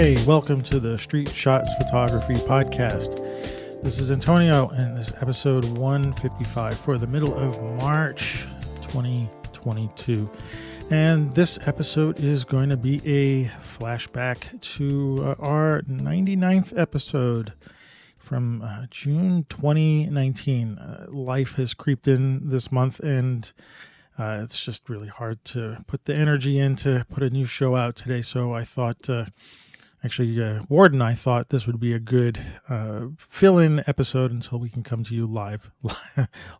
Hey, welcome to the Street Shots Photography Podcast. This is Antonio, and this is episode 155 for the middle of March 2022. And this episode is going to be a flashback to our 99th episode from June 2019. Life has creeped in this month, and it's just really hard to put the energy in to put a new show out today. So I thought, Ward and I thought this would be a good fill-in episode until we can come to you live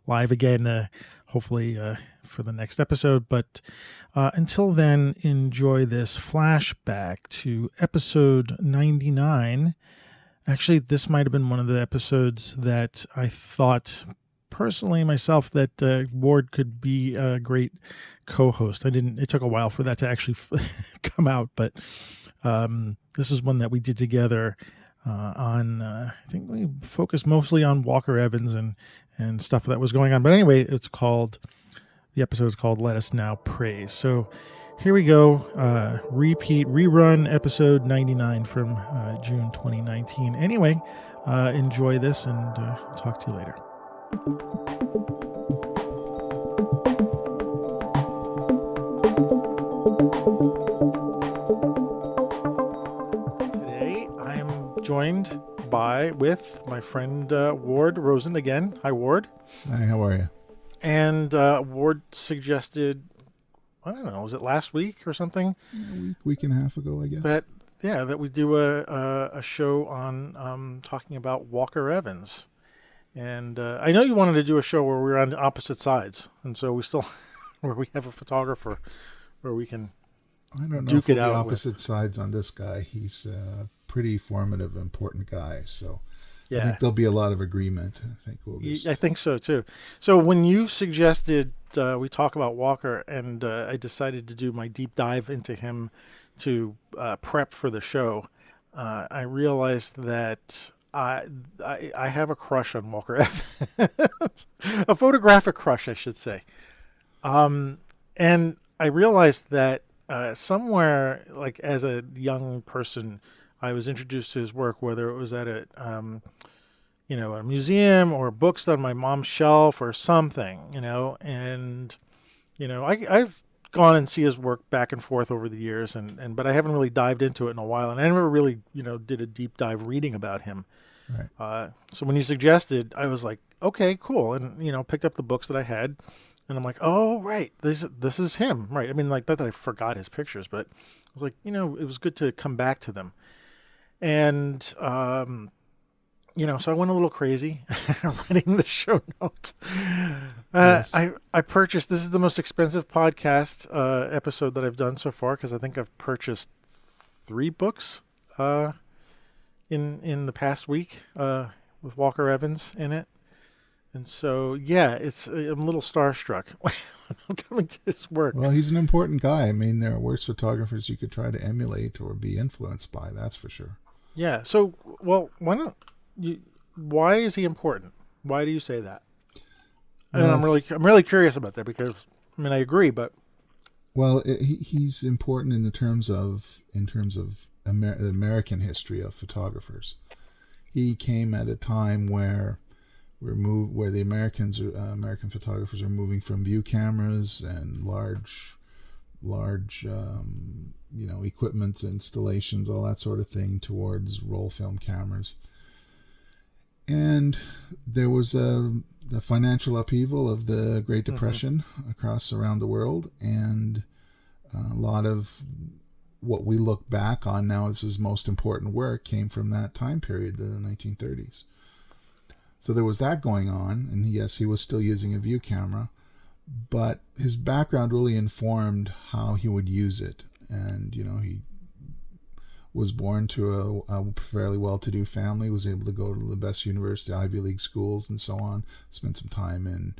again, hopefully for the next episode. But until then, enjoy this flashback to episode 99. Actually, this might have been one of the episodes that I thought personally myself that Ward could be a great co-host. It took a while for that to actually come out, but this is one that we did together on, I think we focused mostly on Walker Evans and stuff that was going on. But anyway, the episode is called Us Now Praise. So here we go. Rerun episode 99 from June 2019. Anyway, enjoy this and talk to you later. Today I am joined with my friend Ward Rosin again. Hi, Ward. Hi, how are you? And Ward suggested, I don't know, was it last week or something? A week and a half ago, I guess. That we do a show on talking about Walker Evans. And I know you wanted to do a show where we're on the opposite sides, and so where we have a photographer where we can duke it out. Opposite sides on this guy. He's a pretty formative, important guy. So yeah. I think there'll be a lot of agreement. I think so too. So when you suggested we talk about Walker, and I decided to do my deep dive into him to prep for the show, I realized that I have a crush on Walker Evans, a photographic crush, I should say. And I realized that somewhere, like as a young person, I was introduced to his work, whether it was at a museum or books on my mom's shelf or something, and I've gone and see his work back and forth over the years, but I haven't really dived into it in a while, and I never really did a deep dive reading about him. Right. So when you suggested, I was like, okay, cool, and picked up the books that I had, and I'm like, oh right, this is him, right? I mean, like, not that I forgot his pictures, but I was like, it was good to come back to them, and so I went a little crazy writing the show notes. Yes. I purchased, this is the most expensive podcast episode that I've done so far, because I think I've purchased 3 books in the past week with Walker Evans in it. And so, yeah, I'm a little starstruck when I'm coming to his work. Well, he's an important guy. I mean, there are worse photographers you could try to emulate or be influenced by, that's for sure. Yeah. So, well, why is he important? Why do you say that? And I'm really curious about that, because I agree, but he's important in terms of the American history of photographers. He came at a time where the American photographers are moving from view cameras and large equipment, installations, all that sort of thing, towards roll film cameras. And there was the financial upheaval of the Great Depression around the world, and a lot of what we look back on now as his most important work came from that time period, the 1930s. So there was that going on, and yes, he was still using a view camera, but his background really informed how he would use it. And he was born to a fairly well-to-do family, was able to go to the best university, Ivy League schools, and so on. Spent some time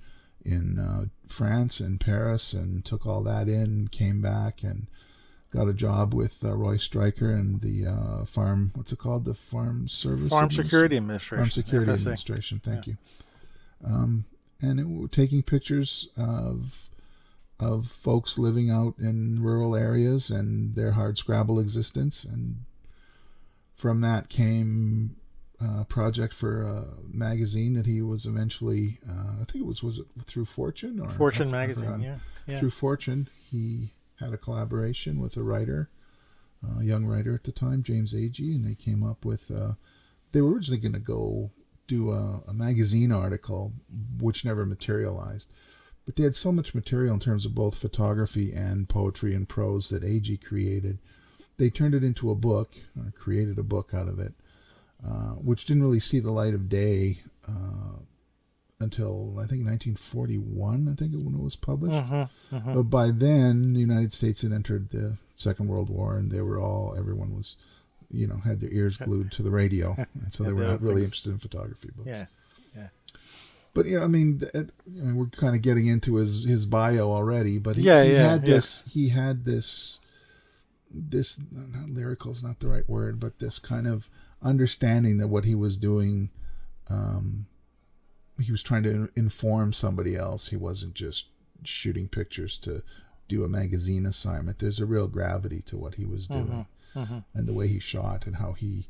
in France and Paris, and took all that in, came back, and got a job with Roy Stryker and the Farm Security Administration. Thank you. And taking pictures of folks living out in rural areas and their hard scrabble existence, and from that came a project for a magazine that he was eventually, I think was it through Fortune? Or Fortune magazine, yeah. Through Fortune, he had a collaboration with a writer, a young writer at the time, James Agee, and they came up with, they were originally going to go do a magazine article, which never materialized. But they had so much material in terms of both photography and poetry and prose that Agee created. They turned it into a book, or created a book out of it, which didn't really see the light of day until, I think, 1941, I think, when it was published. But by then, the United States had entered the Second World War, and everyone was, had their ears glued to the radio, and so they were not really interested in photography books. Yeah. But we're kind of getting into his bio already. But he had this. Not lyrical is not the right word, but this kind of understanding that what he was doing, he was trying to inform somebody else. He wasn't just shooting pictures to do a magazine assignment. There's a real gravity to what he was doing, and the way he shot and how he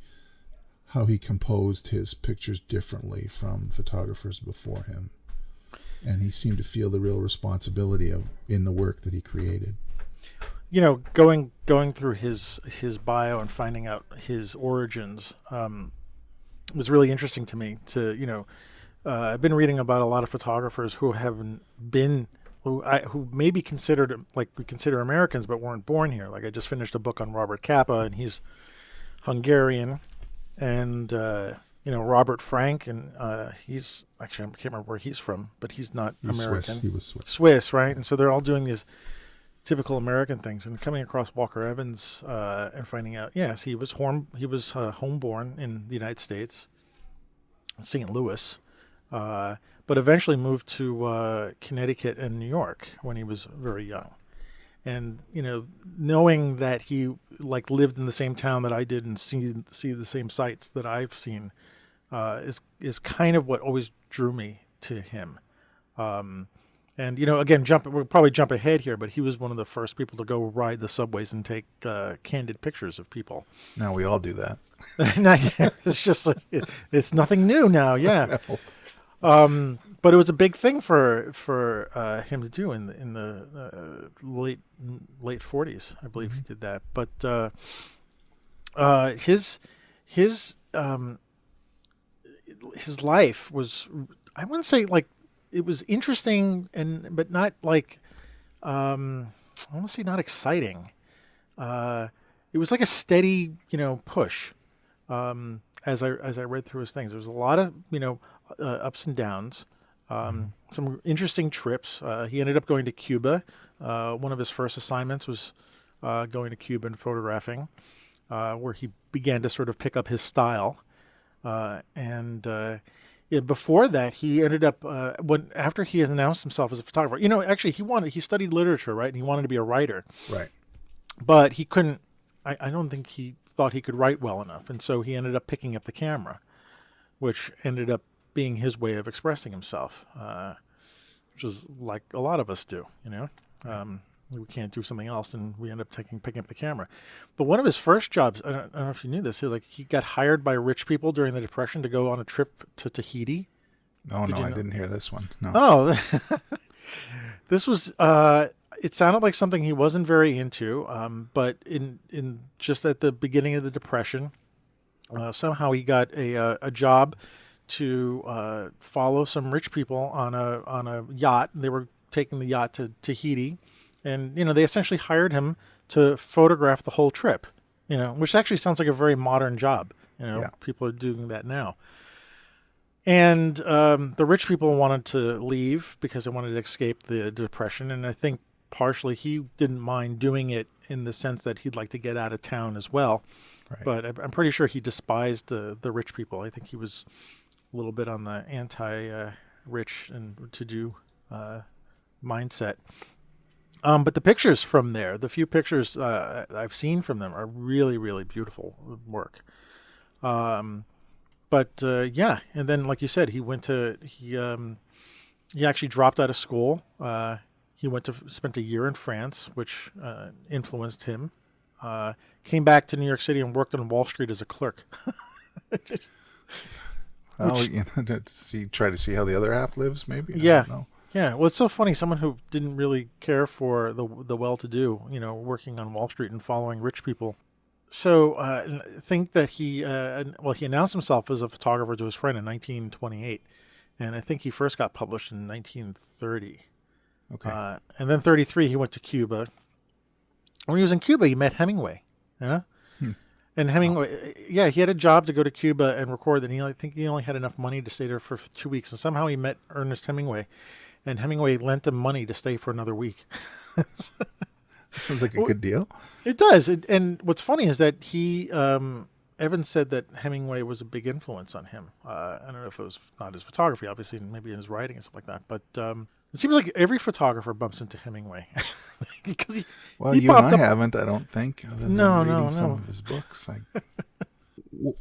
composed his pictures differently from photographers before him. And he seemed to feel the real responsibility in the work that he created. Going through his bio and finding out his origins was really interesting to me. I've been reading about a lot of photographers who may be considered, like we consider Americans, but weren't born here. Like I just finished a book on Robert Capa, and he's Hungarian. And Robert Frank, and he's actually, I can't remember where he's from, but he's not American. Swiss. He was Swiss, right? And so they're all doing these typical American things. And coming across Walker Evans and finding out, yes, he was homeborn in the United States, St. Louis, but eventually moved to Connecticut and New York when he was very young. And knowing that he lived in the same town that I did and see the same sights that I've seen, is kind of what always drew me to him. And again, we'll probably jump ahead here, but he was one of the first people to go ride the subways and take candid pictures of people. Now we all do that. It's just it's nothing new now. Yeah. But it was a big thing for him to do in the late 40s, I believe he did that. But his life was, I wouldn't say it was interesting but not I want to say not exciting. It was like a steady push. As I read through his things, there was a lot of ups and downs. Some interesting trips. He ended up going to Cuba. One of his first assignments was going to Cuba and photographing, where he began to sort of pick up his style. Before that, he ended up after he had announced himself as a photographer. Actually, he studied literature, right? And he wanted to be a writer, right? But he couldn't. I don't think he thought he could write well enough, and so he ended up picking up the camera, which ended up being his way of expressing himself, which is like a lot of us do, we can't do something else and we end up picking up the camera. But one of his first jobs, I don't know if you knew this, he got hired by rich people during the Depression to go on a trip to Tahiti. Oh, no, I didn't hear this one. No. Oh, this was, it sounded like something he wasn't very into, but in just at the beginning of the Depression, somehow he got a job to follow some rich people on a yacht. They were taking the yacht to Tahiti, and they essentially hired him to photograph the whole trip. Which actually sounds like a very modern job. Yeah. People are doing that now. And the rich people wanted to leave because they wanted to escape the Depression, and I think partially he didn't mind doing it in the sense that he'd like to get out of town as well. Right. But I'm pretty sure he despised the rich people. I think he was a little bit on the anti-rich and to-do mindset. But the pictures from there, the few pictures I've seen from them are really, really beautiful work. And then like you said, he actually dropped out of school. He spent a year in France, which influenced him. came back to New York City and worked on Wall Street as a clerk. Try to see how the other half lives, maybe? I Yeah. don't know. Yeah, well, it's so funny. Someone who didn't really care for the well-to-do, working on Wall Street and following rich people. So I think that he announced himself as a photographer to his friend in 1928, and I think he first got published in 1930. Okay. And then 33, he went to Cuba. When he was in Cuba, he met Hemingway. Yeah. And Hemingway, he had a job to go to Cuba and record. And I think he only had enough money to stay there for 2 weeks. And somehow he met Ernest Hemingway, and Hemingway lent him money to stay for another week. Sounds like a good deal. It does. And what's funny is that he, Evans said that Hemingway was a big influence on him. I don't know if it was not his photography, obviously, and maybe in his writing and stuff like that. But it seems like every photographer bumps into Hemingway. Because you and I haven't, I don't think, other than reading some No. of his books.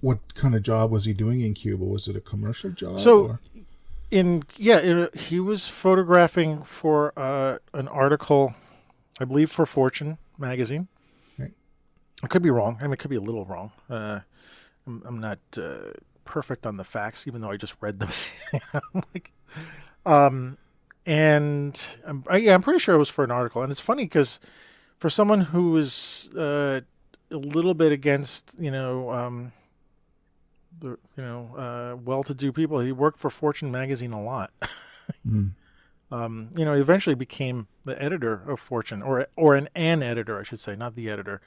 What kind of job was he doing in Cuba? Was it a commercial job? So, he was photographing for an article, I believe, for Fortune magazine. Right. I could be wrong. I mean, it could be a little wrong. I'm not perfect on the facts, even though I just read them. I'm pretty sure it was for an article. And it's funny because for someone who was a little bit against, well-to-do people, he worked for Fortune magazine a lot. He eventually became the editor of Fortune, or an editor, I should say, not the editor,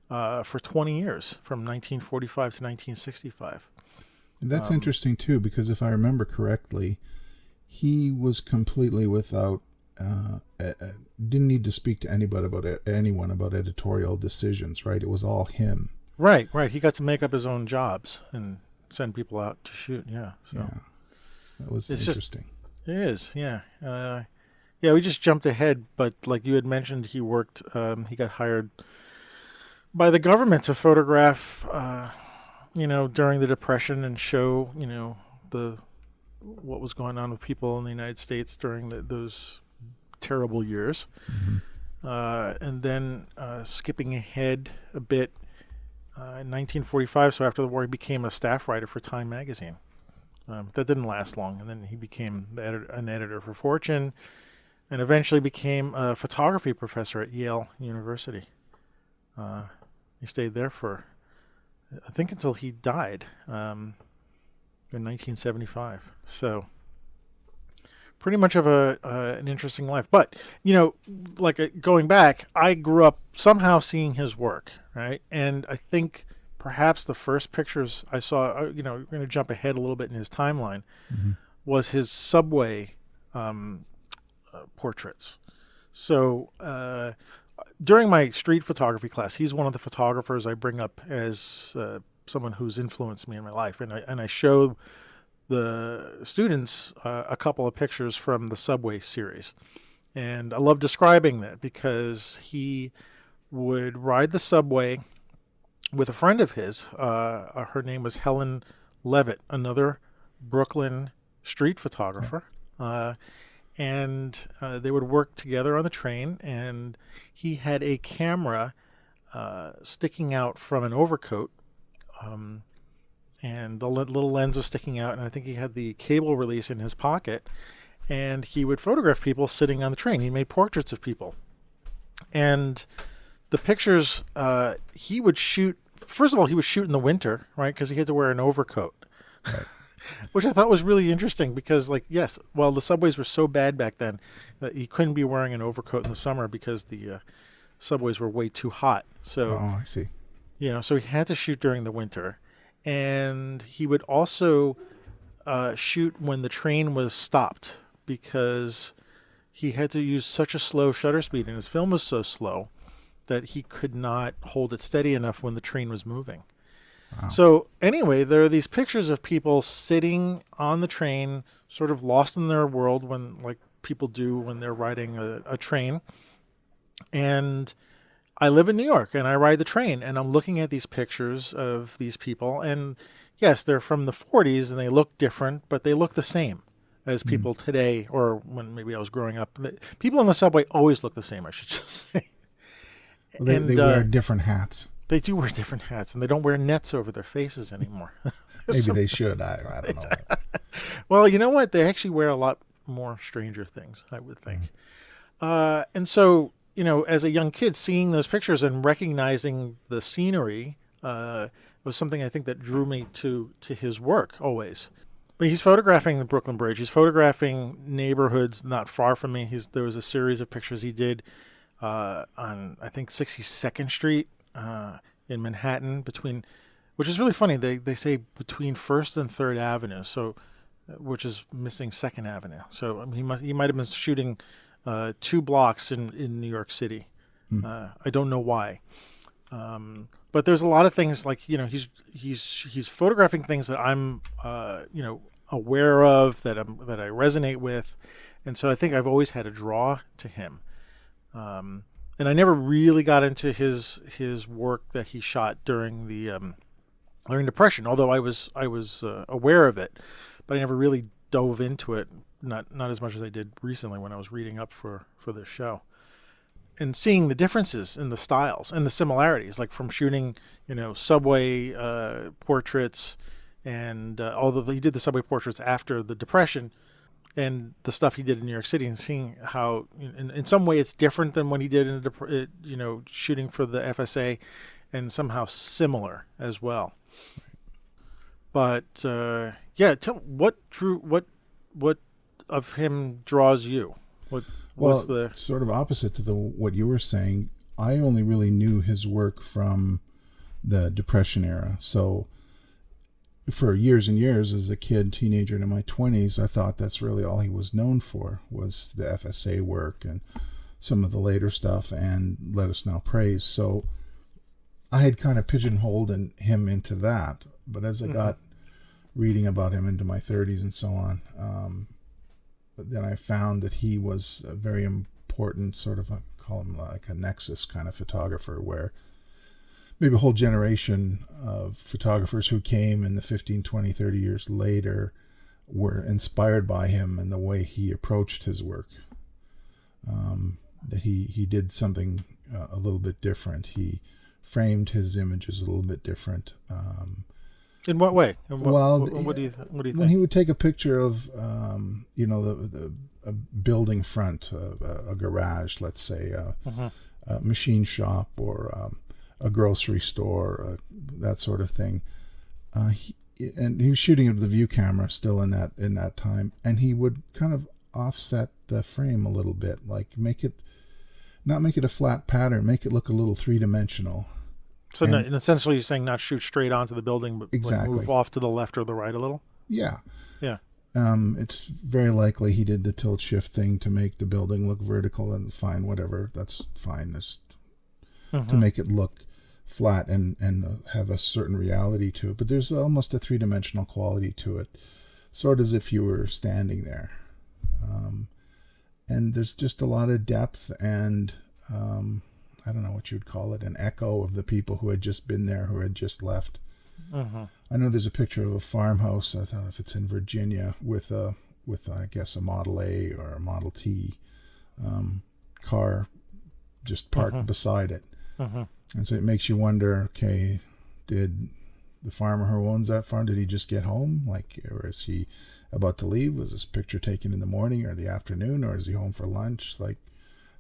for 20 years, from 1945 to 1965. And that's interesting, too, because if I remember correctly, he was completely without, didn't need to speak to anyone about editorial decisions, right? It was all him. Right. He got to make up his own jobs and send people out to shoot, yeah. So. Yeah, that was interesting. It is, yeah. We just jumped ahead, but like you had mentioned, he got hired by the government to photograph, during the Depression and show, what was going on with people in the United States during those terrible years. Mm-hmm. And then skipping ahead a bit, in 1945, so after the war, he became a staff writer for Time magazine. That didn't last long, and then he became an editor for Fortune, and eventually became a photography professor at Yale University. He stayed there for, I think, until he died in 1975. So pretty much of an interesting life. But, going back, I grew up somehow seeing his work, right? And I think perhaps the first pictures I saw, we're going to jump ahead a little bit in his timeline, was his subway portraits. So during my street photography class, he's one of the photographers I bring up as someone who's influenced me in my life. And I show the students a couple of pictures from the Subway series. And I love describing that because he would ride the subway with a friend of his. Her name was Helen Levitt, another Brooklyn street photographer. And they would work together on the train, and he had a camera sticking out from an overcoat, and the little lens was sticking out, and I think he had the cable release in his pocket, and he would photograph people sitting on the train. He made portraits of people. And the pictures he would shoot, first of all, he would shoot in the winter, right, because he had to wear an overcoat. Right. Which I thought was really interesting because, the subways were so bad back then that you couldn't be wearing an overcoat in the summer because the subways were way too hot. So, I see. So he had to shoot during the winter. And he would also shoot when the train was stopped because he had to use such a slow shutter speed and his film was so slow that he could not hold it steady enough when the train was moving. Wow. So anyway, there are these pictures of people sitting on the train, sort of lost in their world like people do when they're riding a train. And I live in New York and I ride the train and I'm looking at these pictures of these people. And yes, they're from the 40s and they look different, but they look the same as people today, or when maybe I was growing up. People on the subway always look the same, I should just say. Well, they wear different hats. They do wear different hats, and they don't wear nets over their faces anymore. Maybe they should. I don't know. Well, you know what? They actually wear a lot more stranger things, I would think. And so, as a young kid, seeing those pictures and recognizing the scenery was something I think that drew me to his work always. But he's photographing the Brooklyn Bridge. He's photographing neighborhoods not far from me. There was a series of pictures he did on, I think, 62nd Street in Manhattan, which is really funny. They say between 1st and 3rd Avenue, which is missing 2nd Avenue. So he might have been shooting 2 blocks in New York City. I don't know why. But there's a lot of things like, he's photographing things that I'm, aware of, that I resonate with. And so I think I've always had a draw to him. And I never really got into his work that he shot during the Depression, although I was aware of it, but I never really dove into it, not as much as I did recently when I was reading up for this show. And seeing the differences in the styles and the similarities, like from shooting, subway portraits, and although he did the subway portraits after the Depression, and the stuff he did in New York City, and seeing how, in some way, it's different than what he did in shooting for the FSA, and somehow similar as well. But what of him draws you? Sort of opposite to what you were saying. I only really knew his work from the Depression era. So for years and years, as a kid, teenager, in my 20s, I thought that's really all he was known for, was the FSA work and some of the later stuff and Us Now Praise. So I had kind of pigeonholed him into that. But as I got reading about him into my 30s and so on, then I found that he was a very important sort of, call him like a nexus kind of photographer, where maybe a whole generation of photographers who came in the 15, 20, 30 years later were inspired by him and the way he approached his work. That he did something a little bit different. He framed his images a little bit different. In what way? What do you think? When he would take a picture of, a building front, a garage, let's say, a machine shop, or a grocery store, that sort of thing. And he was shooting with the view camera still in that time, and he would kind of offset the frame a little bit, like not make it a flat pattern, make it look a little three-dimensional. So essentially you're saying not shoot straight onto the building, but exactly. Like move off to the left or the right a little? Yeah. Yeah. It's very likely he did the tilt shift thing to make the building look vertical, and fine, whatever. That's fine. To make it look flat and have a certain reality to it. But there's almost a three-dimensional quality to it, sort of as if you were standing there. And there's just a lot of depth and... I don't know what you'd call it, an echo of the people who had just been there, who had just left. I know there's a picture of a farmhouse, I don't know if it's in Virginia, with I guess a Model A or a Model T car just parked beside it. And so it makes you wonder, okay, did the farmer who owns that farm, did he just get home? Or is he about to leave? Was this picture taken in the morning or the afternoon, or is he home for lunch?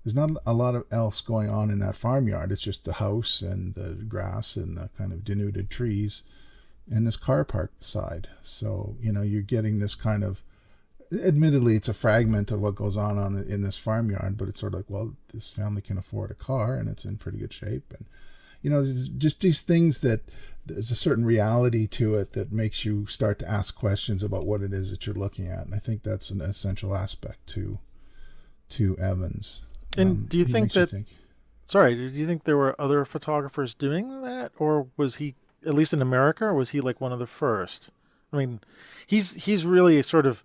There's not a lot of else going on in that farmyard. It's just the house and the grass and the kind of denuded trees and this car parked beside. So, you're getting this kind of, admittedly, it's a fragment of what goes on in this farmyard, but it's sort of like, well, this family can afford a car and it's in pretty good shape. And, there's just these things that there's a certain reality to it that makes you start to ask questions about what it is that you're looking at. And I think that's an essential aspect to Evans. And do you think that... Sorry, do you think there were other photographers doing that? Or was he, at least in America, or was he like one of the first? I mean, he's really sort of...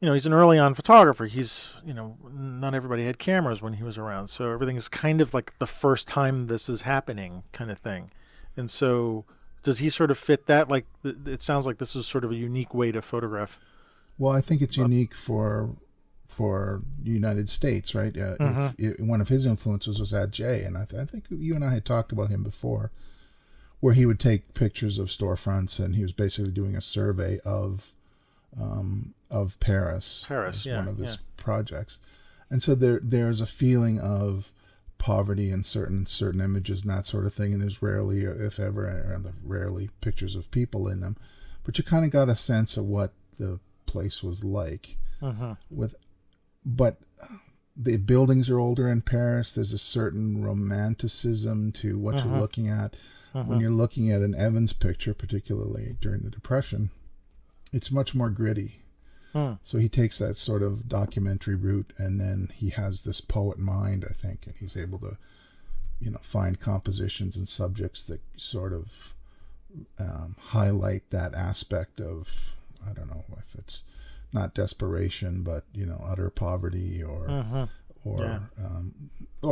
he's an early on photographer. He's, not everybody had cameras when he was around. So everything is kind of like the first time this is happening kind of thing. And so does he sort of fit that? Like, it sounds like this is sort of a unique way to photograph. Well, I think it's unique for for United States, right? One of his influences was Ad J, and I think you and I had talked about him before, where he would take pictures of storefronts, and he was basically doing a survey of Paris. Paris, yeah, one of his projects, and so there's a feeling of poverty in certain images and that sort of thing, and there's rarely, if ever, rarely pictures of people in them, but you kind of got a sense of what the place was like. But the buildings are older in Paris. There's a certain romanticism to what you're looking at. When you're looking at an Evans picture, particularly during the Depression, it's much more gritty. So he takes that sort of documentary route, and then he has this poet mind, I think, and he's able to, find compositions and subjects that sort of highlight that aspect of, I don't know if it's not desperation, but utter poverty or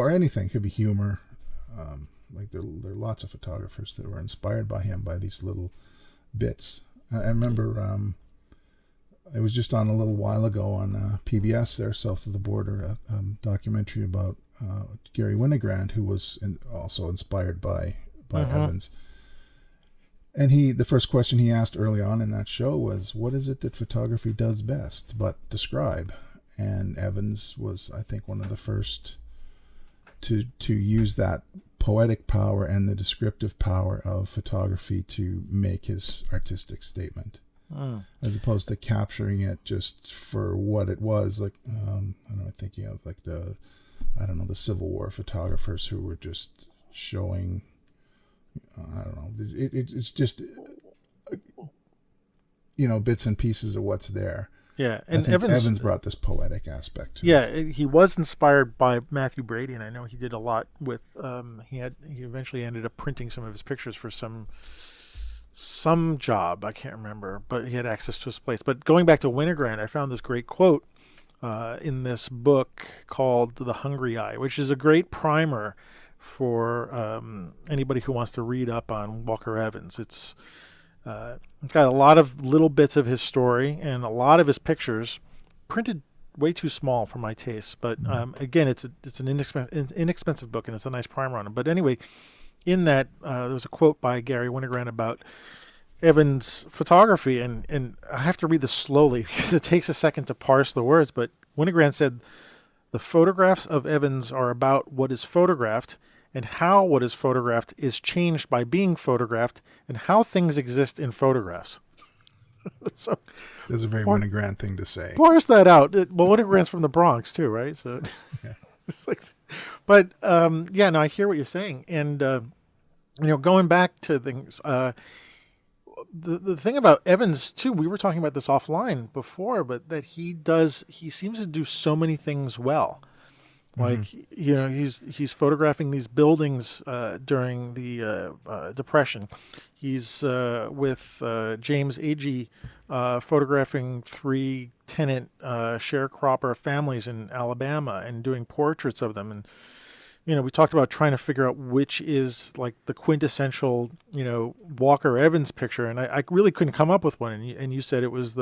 anything. It could be humor. Like there are lots of photographers that were inspired by him, by these little bits. I remember it was just on a little while ago on PBS there, south of the border, a documentary about Gary Winogrand, who was also inspired by Evans. And the first question he asked early on in that show was, what is it that photography does best but describe? And Evans was, I think, one of the first to use that poetic power and the descriptive power of photography to make his artistic statement. As opposed to capturing it just for what it was. Like, I'm thinking of like the Civil War photographers who were just showing, it's just, bits and pieces of what's there. Yeah, and I think Evans brought this poetic aspect to it. He was inspired by Matthew Brady, and I know he did a lot with. He eventually ended up printing some of his pictures for some job, I can't remember, but he had access to his place. But going back to Winogrand, I found this great quote in this book called The Hungry Eye, which is a great primer for anybody who wants to read up on Walker Evans. It's got a lot of little bits of his story and a lot of his pictures printed way too small for my taste. But again, it's an inexpensive book, and it's a nice primer on it. But anyway, in that, there was a quote by Gary Winogrand about Evans' photography, and I have to read this slowly because it takes a second to parse the words, but Winogrand said, "The photographs of Evans are about what is photographed and how what is photographed is changed by being photographed and how things exist in photographs." So that's a very Winogrand thing to say. Parse that out. Winogrand's from the Bronx too, right? So yeah. It's like, but no, I hear what you're saying, and going back to things, the thing about Evans too, we were talking about this offline before, but that he seems to do so many things well. Like he's photographing these buildings during the Depression. He's with James Agee photographing 3 tenant sharecropper families in Alabama and doing portraits of them. And we talked about trying to figure out which is like the quintessential Walker Evans picture, and I really couldn't come up with one. And you said it was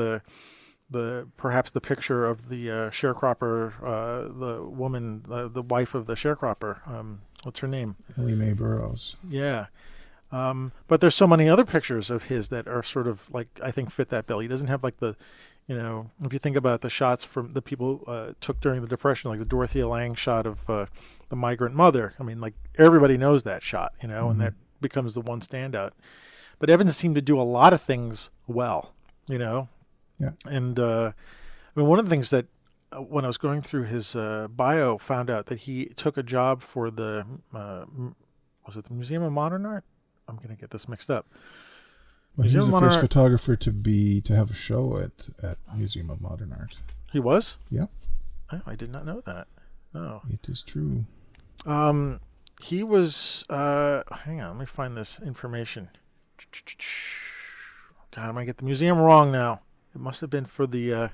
perhaps the picture of the sharecropper, the woman, the wife of the sharecropper. What's her name? Ellie Mae Burroughs. Yeah. But there's so many other pictures of his that are sort of like, I think, fit that bill. He doesn't have like the, if you think about the shots from the people took during the Depression, like the Dorothea Lange shot of the migrant mother. I mean, like everybody knows that shot, and that becomes the one standout. But Evans seemed to do a lot of things well, Yeah. And one of the things that when I was going through his bio, found out that he took a job for the was it the Museum of Modern Art? I'm going to get this mixed up. Well, he was the first photographer to have a show at Museum of Modern Art. He was? Yeah. Oh, I did not know that. Oh, it is true. He was. Hang on, let me find this information. God, I might get the museum wrong now. It must have been for the.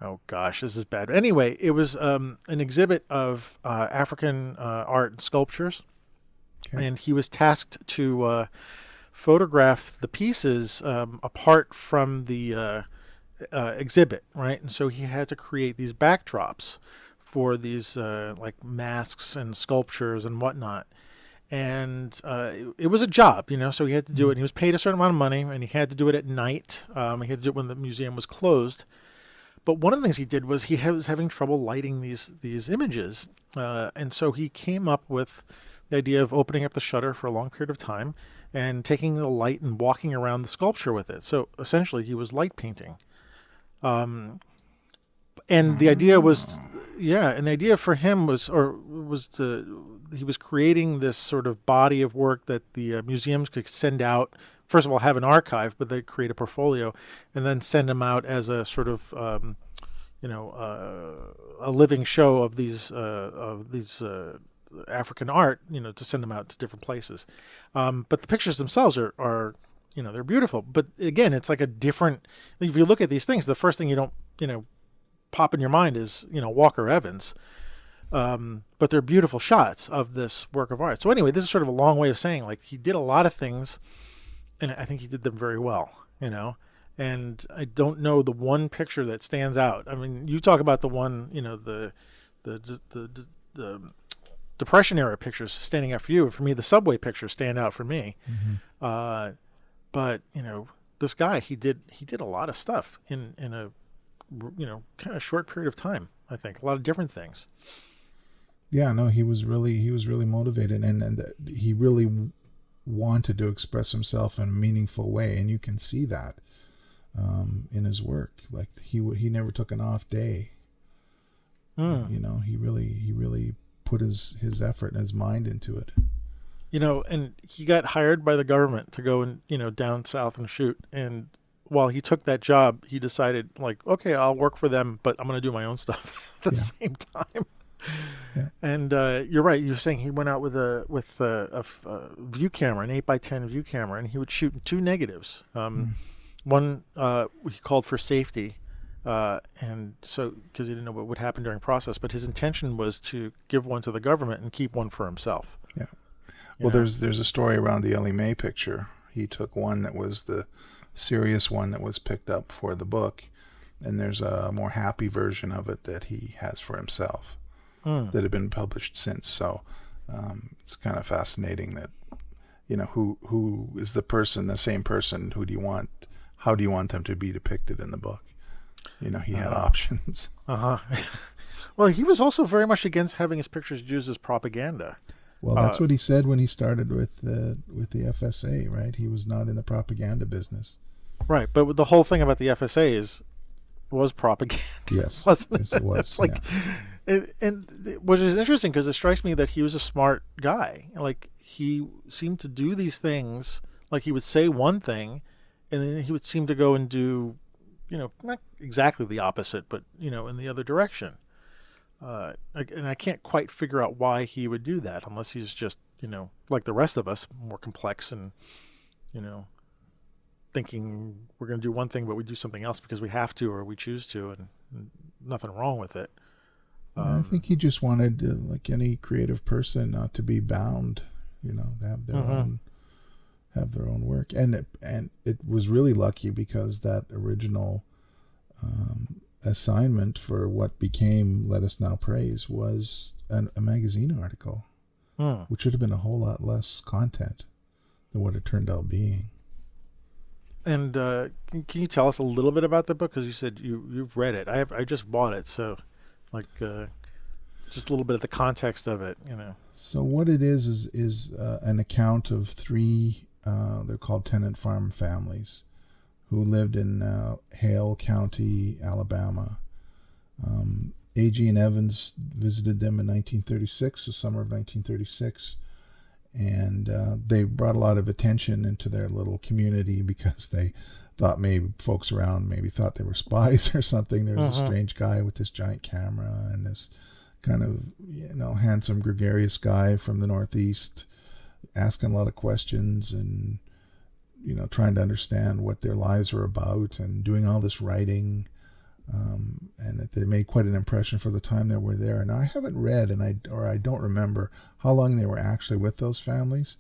Oh gosh, this is bad. Anyway, it was an exhibit of African art and sculptures, and he was tasked to photograph the pieces apart from the exhibit, right? And so he had to create these backdrops for these like masks and sculptures and whatnot. And it was a job, so he had to do it. And he was paid a certain amount of money, and he had to do it at night. He had to do it when the museum was closed. But one of the things he did was he was having trouble lighting these images. And so he came up with the idea of opening up the shutter for a long period of time and taking the light and walking around the sculpture with it. So essentially he was light painting. And the idea was, and the idea for him was he was creating this sort of body of work that the museums could send out. First of all, have an archive, but they create a portfolio, and then send them out as a sort of, a living show of these African art, to send them out to different places. But the pictures themselves are they're beautiful. But again, it's like a different. If you look at these things, the first thing you don't, pop in your mind is, Walker Evans. But they're beautiful shots of this work of art. So anyway, this is sort of a long way of saying, like, he did a lot of things, and I think he did them very well, and I don't know the one picture that stands out. I mean, you talk about the one, the Depression era pictures standing out for you. For me, the subway pictures stand out for me. Mm-hmm. But this guy, he did a lot of stuff in a kind of short period of time. I think a lot of different things. Yeah, no, he was really motivated, and he really wanted to express himself in a meaningful way, and you can see that in his work. Like he never took an off day. He really put his effort and his mind into it. And he got hired by the government to go and down south and shoot. And while he took that job, he decided, like, okay, I'll work for them, but I'm going to do my own stuff at the same time. Yeah. And you're right. You're saying he went out with a view camera, an 8x10 view camera, and he would shoot 2 negatives. One he called for safety, and so because he didn't know what would happen during process. But his intention was to give one to the government and keep one for himself. Yeah. Well, there's a story around the Ellie Mae picture. He took one that was the serious one that was picked up for the book, and there's a more happy version of it that he has for himself. That had been published since. So it's kind of fascinating that, who is the same person, how do you want them to be depicted in the book? He had options. Well, he was also very much against having his pictures used as propaganda. Well, that's what he said when he started with the FSA, right? He was not in the propaganda business. Right, but the whole thing about the FSA was propaganda. Yes, wasn't it? Yes, it was. It's like, and which is interesting because it strikes me that he was a smart guy. Like, he seemed to do these things, like he would say one thing, and then he would seem to go and do, not exactly the opposite, but in the other direction. And I can't quite figure out why he would do that, unless he's just, like the rest of us, more complex and, thinking we're going to do one thing, but we do something else because we have to or we choose to, and nothing wrong with it. I think he just wanted, like any creative person, not to be bound, to have their own work. And it was really lucky because that original assignment for what became Let Us Now Praise was a magazine article, which should have been a whole lot less content than what it turned out being. And can you tell us a little bit about the book? Because you said you've read it. I just bought it, so just a little bit of the context of it, So what it is an account of 3 they're called tenant farm families who lived in Hale County, Alabama. A.G. and Evans visited them in 1936, the summer of 1936. And they brought a lot of attention into their little community because they thought maybe folks around maybe thought they were spies or something. There was a strange guy with this giant camera and this kind of, handsome, gregarious guy from the Northeast asking a lot of questions and, trying to understand what their lives were about and doing all this writing. And that they made quite an impression for the time they were there. And I haven't read, I don't remember how long they were actually with those families.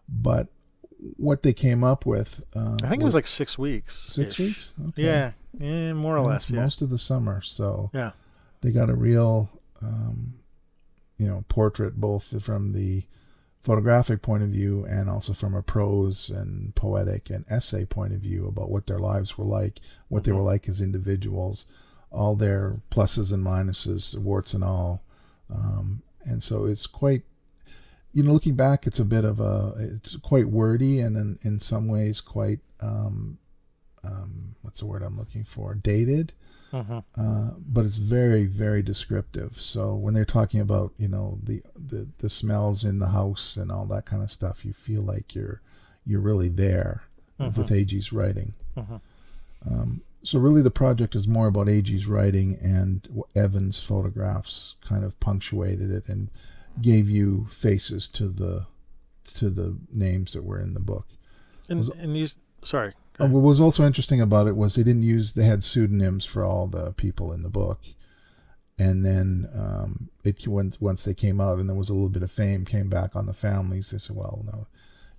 But what they came up with. I think it was like 6 weeks. 6 weeks? Okay. Yeah, more or less. Yeah. Most of the summer. So yeah, they got a real, portrait both from the photographic point of view and also from a prose and poetic and essay point of view about what their lives were like, what they were like as individuals, all their pluses and minuses, warts and all. And so it's quite, looking back, it's it's quite wordy and in some ways quite, what's the word I'm looking for? Dated. But it's very, very descriptive. So when they're talking about, the smells in the house and all that kind of stuff, you feel like you're really there with A.G.'s writing. So really the project is more about A.G.'s writing, and Evan's photographs kind of punctuated it and gave you faces to the names that were in the book. Sorry. What was also interesting about it was they had pseudonyms for all the people in the book. And then once they came out and there was a little bit of fame came back on the families, they said, well, no,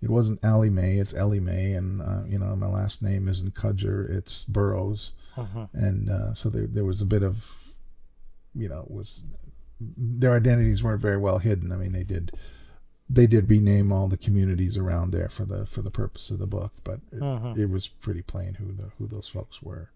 it wasn't Allie Mae, it's Ellie Mae. And, my last name isn't Cudger, it's Burroughs. And so there was a bit of, their identities weren't very well hidden. I mean, they did rename all the communities around there for the purpose of the book, but it was pretty plain who those folks were.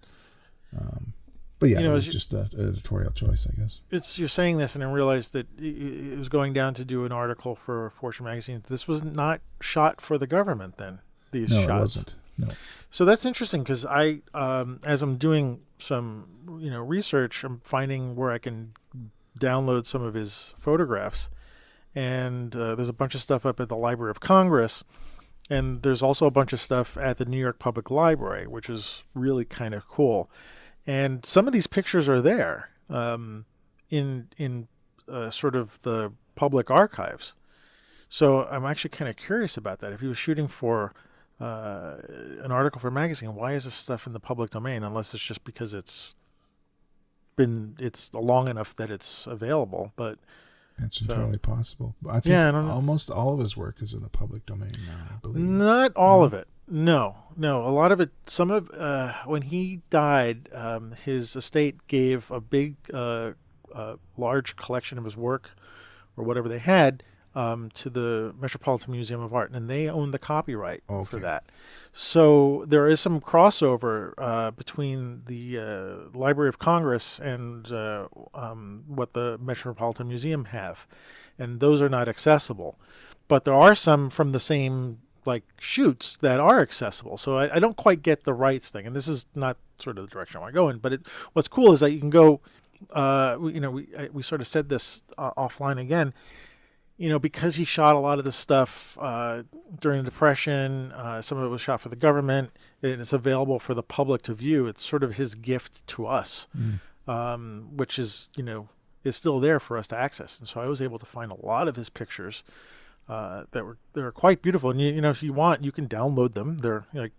But yeah, it was just an editorial choice, I guess. You're saying this, and I realized that it was going down to do an article for Fortune magazine. This was not shot for the government then. These shots. No, it wasn't. No. So that's interesting because I, as I'm doing some research, I'm finding where I can download some of his photographs. And there's a bunch of stuff up at the Library of Congress, and there's also a bunch of stuff at the New York Public Library, which is really kind of cool. And some of these pictures are there in sort of the public archives. So I'm actually kind of curious about that. If he was shooting for an article for a magazine, why is this stuff in the public domain? Unless it's just because it's long enough that it's available, but. It's entirely possible. I think almost all of his work is in the public domain now, I believe. Not all of it. No. A lot of it, when he died, his estate gave a big, large collection of his work, or whatever they had, to the Metropolitan Museum of Art, and they own the copyright for that. So there is some crossover between the Library of Congress and what the Metropolitan Museum have, and those are not accessible. But there are some from the same shoots that are accessible. So I don't quite get the rights thing, and this is not sort of the direction I want to go in. But what's cool is that you can go. We sort of said this offline again. Because he shot a lot of this stuff during the Depression, some of it was shot for the government, and it's available for the public to view. It's sort of his gift to us, which is, is still there for us to access. And so I was able to find a lot of his pictures that were quite beautiful. And, if you want, you can download them. They're a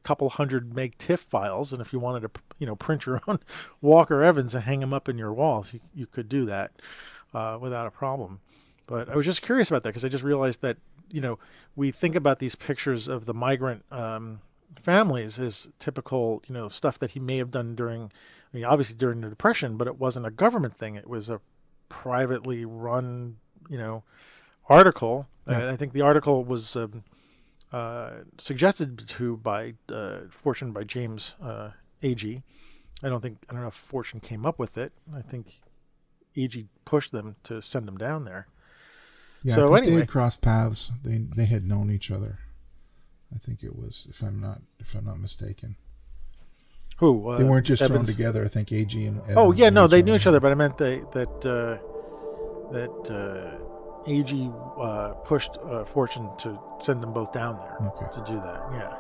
couple hundred meg TIFF files. And if you wanted to, print your own Walker Evans and hang them up in your walls, you could do that without a problem. But I was just curious about that because I just realized that, we think about these pictures of the migrant families as typical, stuff that he may have done obviously during the Depression, but it wasn't a government thing. It was a privately run, article. Yeah. I think the article was suggested by Fortune by James A.G. I don't know if Fortune came up with it. I think A.G. pushed them to send them down there. Yeah, so I think anyway, they had crossed paths. They had known each other. I think it was, if I'm not mistaken. Who? They weren't just Evans? thrown together. I think AG and Evans. Oh yeah, no, they knew each other, but I meant that AG pushed Fortune to send them both down there to do that. Yeah.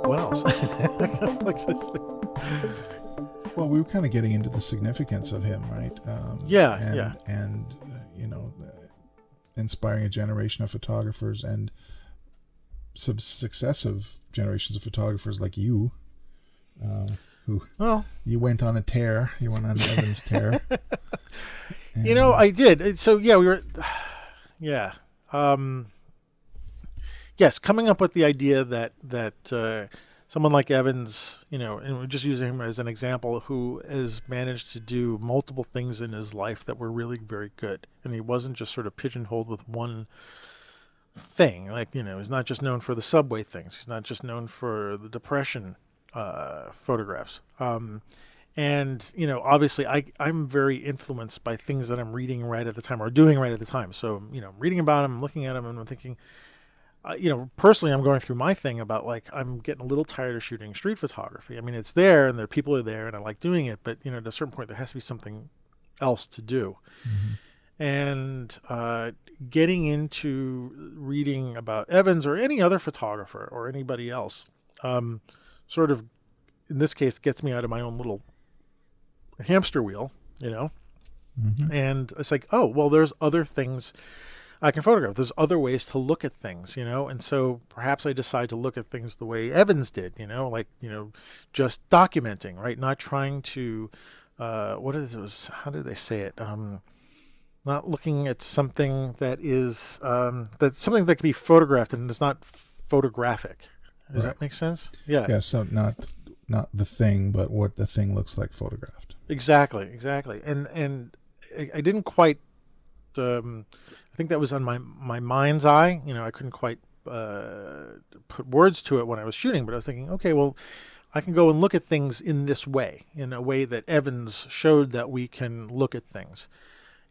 What else? Well, we were kind of getting into the significance of him, right? And inspiring a generation of photographers and some successive generations of photographers like you, who Well, you went on a tear. You went on Evan's tear. And, I did. So yeah, we were, yeah. Yes, coming up with the idea that someone like Evans, and we're just using him as an example, who has managed to do multiple things in his life that were really very good, and he wasn't just sort of pigeonholed with one thing. Like, he's not just known for the subway things. He's not just known for the Depression photographs. And, obviously I'm very influenced by things that I'm reading right at the time or doing right at the time. So, reading about him, looking at him, and I'm thinking, personally, I'm going through my thing about, like, I'm getting a little tired of shooting street photography. I mean, it's there and people are there and I like doing it, but, at a certain point there has to be something else to do. Mm-hmm. And getting into reading about Evans or any other photographer or anybody else, sort of, in this case, gets me out of my own little hamster wheel, Mm-hmm. and it's like, oh, well, there's other things I can photograph. There's other ways to look at things, and so perhaps I decide to look at things the way Evans did, like, just documenting, right? Not trying to, how did they say it? Not looking at something that is, that's something that can be photographed and is not photographic. Does that make sense? Yeah. Yeah. So not the thing, but what the thing looks like photographed. Exactly. And I didn't quite, I think that was on my mind's eye. I couldn't quite put words to it when I was shooting, but I was thinking, okay, well, I can go and look at things in this way, in a way that Evans showed that we can look at things.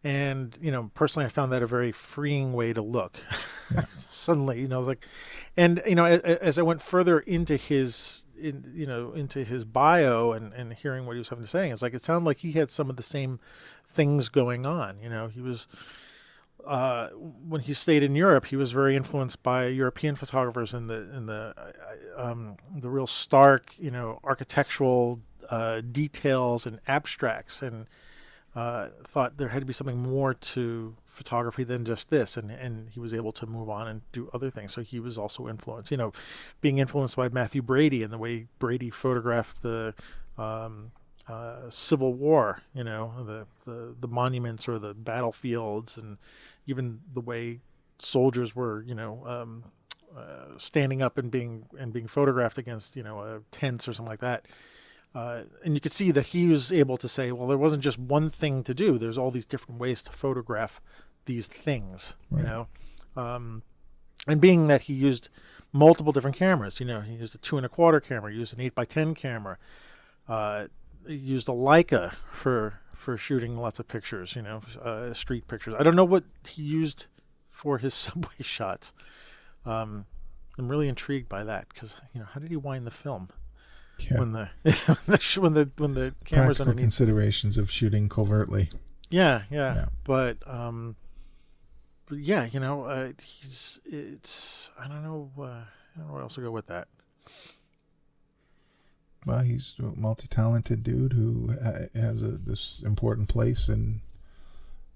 And, personally, I found that a very freeing way to look. Yeah. Suddenly, I was like, and, as I went further into his, into his bio and hearing what he was having to say, it's like, it sounded like he had some of the same things going on. He was, when he stayed in Europe, he was very influenced by European photographers and the real stark, architectural details and abstracts, and thought there had to be something more to photography than just this, and he was able to move on and do other things. So he was also influenced, being influenced by Matthew Brady and the way Brady photographed the Civil War, the monuments or the battlefields, and even the way soldiers were, standing up and being photographed against, tents or something like that. And you could see that he was able to say, well, there wasn't just one thing to do. There's all these different ways to photograph these things, Right. And being that he used multiple different cameras, he used a 2 1/4 camera, he used an 8x10 camera, he used a Leica for shooting lots of pictures, street pictures. I don't know what he used for his subway shots. I'm really intrigued by that because, how did he wind the film? Yeah. When the when the camera's Practical underneath. considerations of shooting covertly. Yeah. Yeah. But yeah, I don't know what else to go with that. Well, he's a multi-talented dude who has this important place in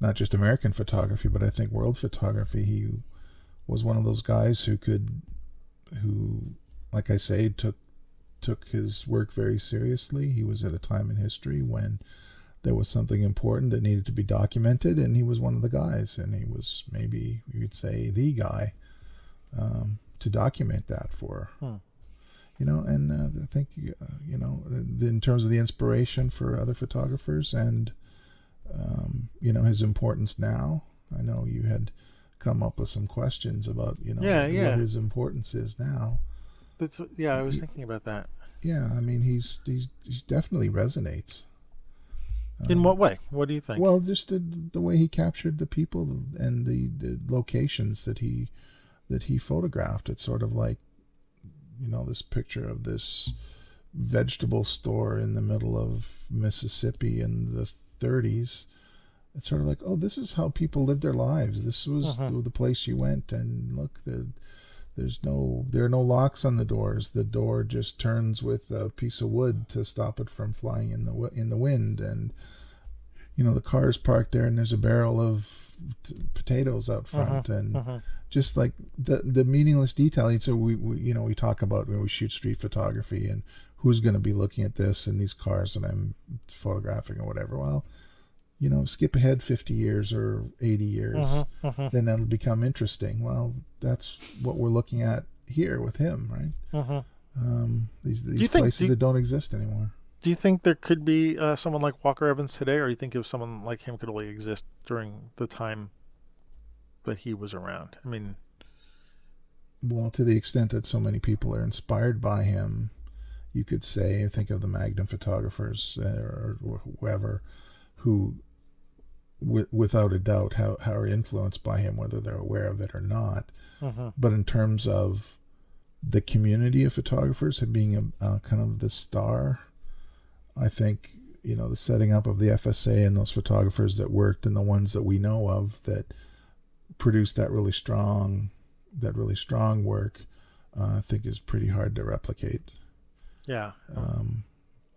not just American photography, but I think world photography. He was one of those guys who, like I say, took his work very seriously. He was at a time in history when there was something important that needed to be documented, and he was one of the guys, and he was maybe you'd say the guy to document that for. And I think in terms of the inspiration for other photographers and his importance now. I know you had come up with some questions about what his importance is now. I was thinking about that. Yeah, I mean he's definitely resonates. In what way? What do you think? Well, just the way he captured the people and the locations that he photographed. It's sort of like this picture of this vegetable store in the middle of Mississippi in the 30s. It's sort of like, oh, this is how people lived their lives. This was the place you went, and look, there are no locks on the doors. The door just turns with a piece of wood to stop it from flying in the wind, and the car's parked there, and there's a barrel of potatoes out front, and just like the meaningless detailing. So we talk about when we shoot street photography and who's going to be looking at this and these cars that I'm photographing or whatever. Well, skip ahead 50 years or 80 years, then that'll become interesting. Well, that's what we're looking at here with him, right? These places that don't exist anymore. Do you think there could be someone like Walker Evans today, or do you think if someone like him could only exist during the time that he was around? I mean, well, to the extent that so many people are inspired by him, you could say, think of the Magnum photographers or whoever, who, without a doubt, how are influenced by him, whether they're aware of it or not. But in terms of the community of photographers and being a kind of the star, I think, the setting up of the FSA and those photographers that worked and the ones that we know of that produced that really strong work, I think is pretty hard to replicate. Yeah.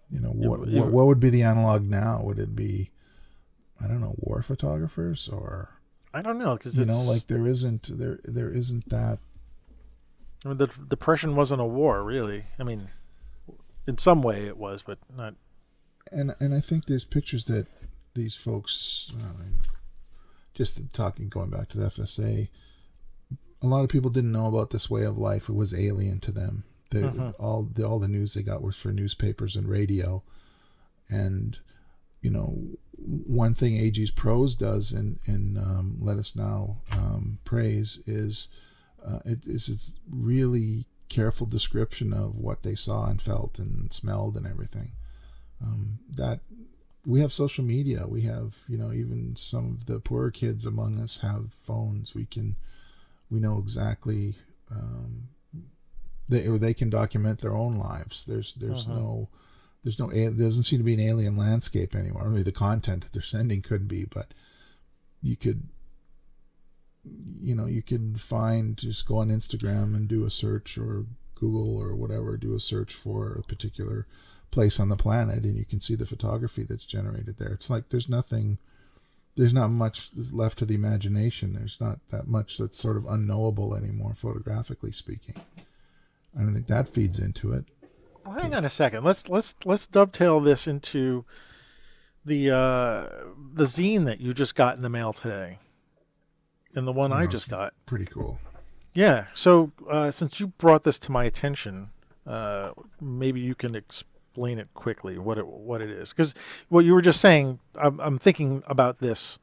What would be the analog now? Would it be, I don't know, war photographers, or I don't know, because like there isn't that. I mean, the Depression wasn't a war, really. I mean, in some way it was, but not. And I think there's pictures that these folks, going back to the FSA, a lot of people didn't know about this way of life. It was alien to them. All the news they got was for newspapers and radio, and one thing AG's Prose does in Let Us Now Praise is it's really careful description of what they saw and felt and smelled and everything. That we have social media, we have even some of the poorer kids among us have phones. We know exactly. They can document their own lives. There doesn't seem to be an alien landscape anymore. I mean, the content that they're sending could be, but you could just go on Instagram and do a search, or Google or whatever, do a search for a particular place on the planet, and you can see the photography that's generated there. It's like there's not much left to the imagination. There's not that much that's sort of unknowable anymore, photographically speaking. I don't think that feeds into it. Well, hang on a second. Let's dovetail this into the zine that you just got in the mail today, and the one I just got. Pretty cool. Yeah. So since you brought this to my attention, maybe you can explain it quickly what it is, because what you were just saying, I'm thinking about this,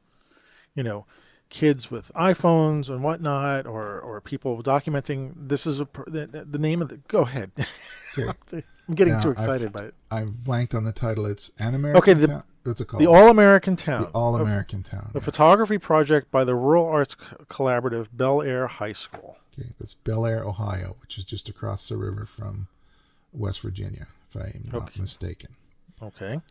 kids with iPhones and whatnot, or people documenting. This is the name of the. Go ahead. Okay. I'm getting too excited by it. I've blanked on the title. It's An American Town. What's it called? The All-American Town. The All-American Town. A photography project by the Rural Arts Collaborative, Bellaire High School. Okay, that's Bellaire, Ohio, which is just across the river from West Virginia, if I'm not mistaken. Okay.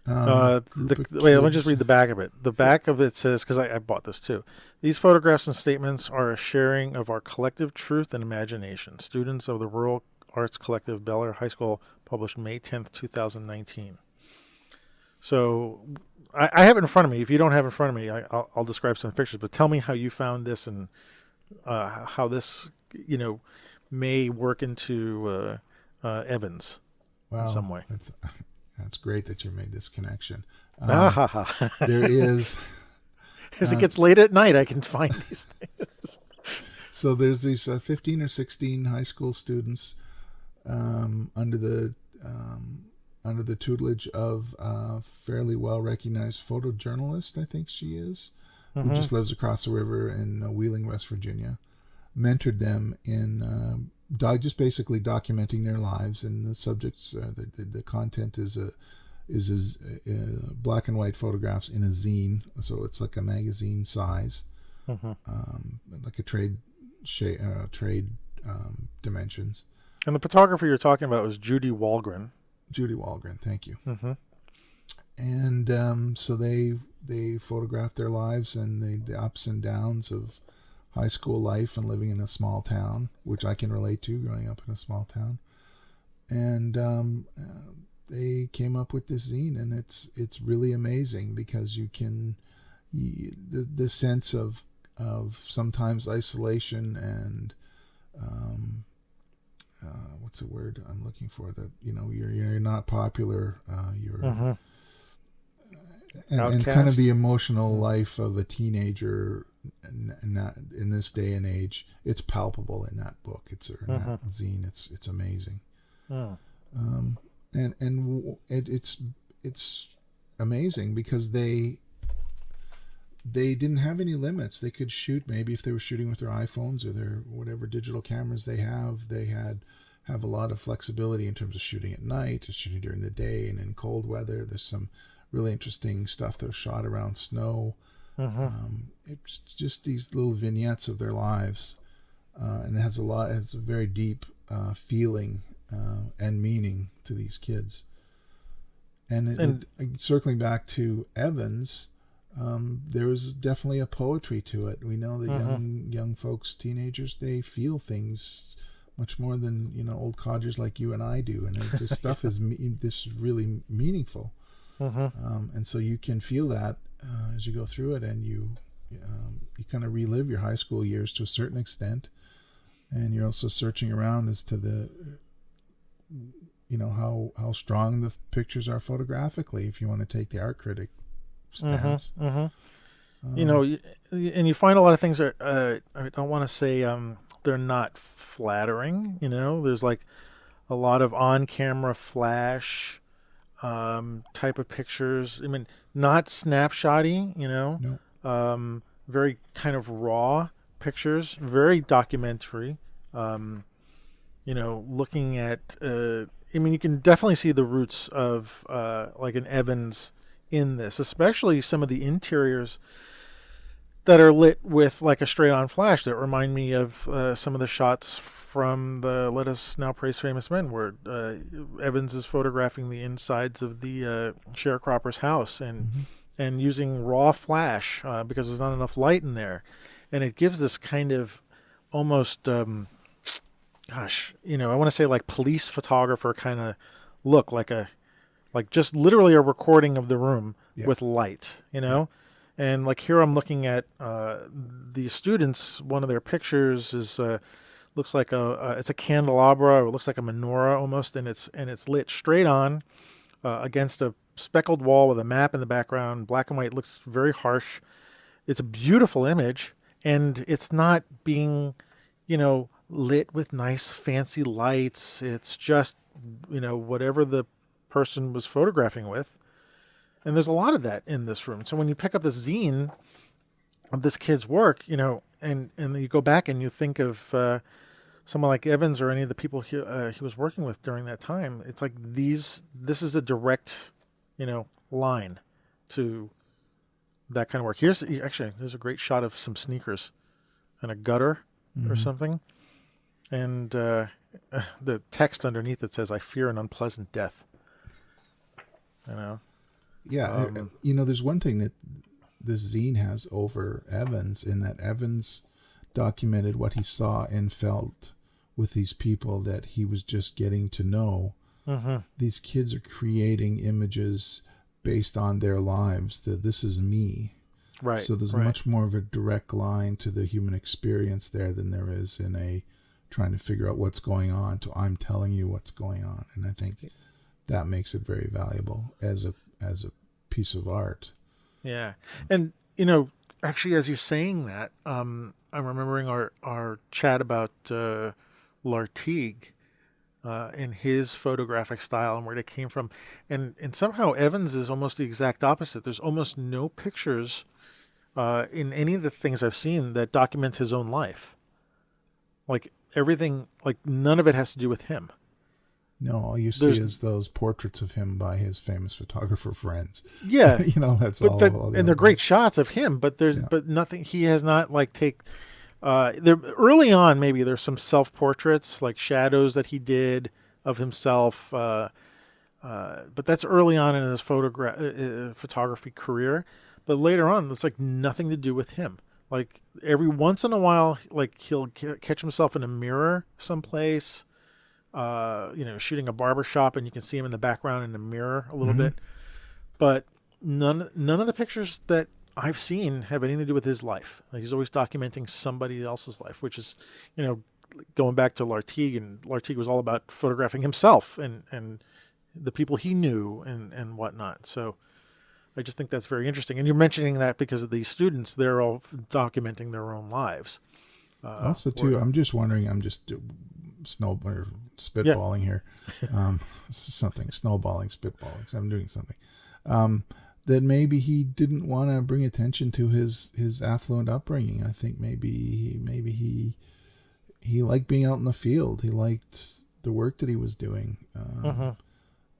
Wait, let me just read the back of it. The back of it says, because I bought this too, these photographs and statements are a sharing of our collective truth and imagination. Students of the Rural Arts Collective, Bellaire High School, published May 10th, 2019. So I have it in front of me. If you don't have it in front of me, I'll describe some pictures, but tell me how you found this and how this, may work into Evans in some way. That's great that you made this connection. There is... As it gets late at night, I can find these things. So there's these 15 or 16 high school students under the tutelage of a fairly well-recognized photojournalist, I think she is, who just lives across the river in Wheeling, West Virginia. Mentored them in just basically documenting their lives, and the subjects, the content is black and white photographs in a zine, so it's like a magazine size, like a trade dimensions. And the photographer you're talking about was Judy Walgren. Judy Walgren, thank you. And so they photographed their lives and the ups and downs of high school life and living in a small town, which I can relate to, growing up in a small town. And they came up with this zine, and it's really amazing because the sense of sometimes isolation and what's the word I'm looking for? That you're not popular. You're and kind of the emotional life of a teenager in this day and age. It's palpable in that book. It's in that zine. It's amazing. It's amazing because they didn't have any limits. They could shoot, maybe if they were shooting with their iPhones or their whatever digital cameras they have a lot of flexibility in terms of shooting at night, or shooting during the day, and in cold weather. There's some really interesting stuff that was shot around snow. It's just these little vignettes of their lives, and it's a very deep feeling and meaning to these kids. And circling back to Evans, there was definitely a poetry to it. We know that young folks, teenagers, they feel things much more than old codgers like you and I do, and this stuff is this really meaningful. And so you can feel that as you go through it, and you kind of relive your high school years to a certain extent, and you're also searching around as to the how strong the pictures are photographically, if you want to take the art critic stance. And you find a lot of things that I don't want to say they're not flattering. There's like a lot of on-camera flash type of pictures. I mean, not snapshotty, No. Very kind of raw pictures, very documentary. Looking at, you can definitely see the roots of like an Evans in this, especially some of the interiors that are lit with like a straight-on flash that remind me of some of the shots from the Let Us Now Praise Famous Men, where Evans is photographing the insides of the sharecropper's house and using raw flash because there's not enough light in there, and it gives this kind of almost I want to say like police photographer kind of look, like just literally a recording of the room with light, And like here I'm looking at the students, one of their pictures is looks like it's a candelabra, or it looks like a menorah almost, and it's lit straight on against a speckled wall with a map in the background, black and white. Looks very harsh. It's a beautiful image, and it's not being lit with nice fancy lights. It's just whatever the person was photographing with. And there's a lot of that in this room. So when you pick up this zine of this kid's work, and you go back and you think of someone like Evans or any of the people he was working with during that time, it's like this is a direct, line to that kind of work. There's a great shot of some sneakers and a gutter or something. And the text underneath it says, "I fear an unpleasant death." Yeah, there's one thing that this zine has over Evans, in that Evans documented what he saw and felt with these people that he was just getting to know. These kids are creating images based on their lives, that this is me. Right. So there's much more of a direct line to the human experience there than there is in a trying to figure out what's going on to I'm telling you what's going on. And I think that makes it very valuable as a piece of art. Yeah. And, actually, as you're saying that, I'm remembering our chat about Lartigue and his photographic style and where it came from. And somehow Evans is almost the exact opposite. There's almost no pictures in any of the things I've seen that document his own life. Like everything, like none of it has to do with him. No, all you see is those portraits of him by his famous photographer friends. Yeah, that's all. And they're great shots of him, but but nothing. He has not there early on. Maybe there's some self portraits, like shadows that he did of himself. But that's early on in his photography career. But later on, it's like nothing to do with him. Like every once in a while, like he'll catch himself in a mirror someplace. Shooting a barber shop, and you can see him in the background in the mirror a little bit, but none of the pictures that I've seen have anything to do with his life. Like he's always documenting somebody else's life, which is, going back to Lartigue, and Lartigue was all about photographing himself and the people he knew and whatnot. So I just think that's very interesting. And you're mentioning that because of these students, they're all documenting their own lives. Also, too, I'm just wondering, I'm just spitballing here. Snowballing, spitballing. So I'm doing something. That maybe he didn't want to bring attention to his affluent upbringing. I think maybe he liked being out in the field. He liked the work that he was doing.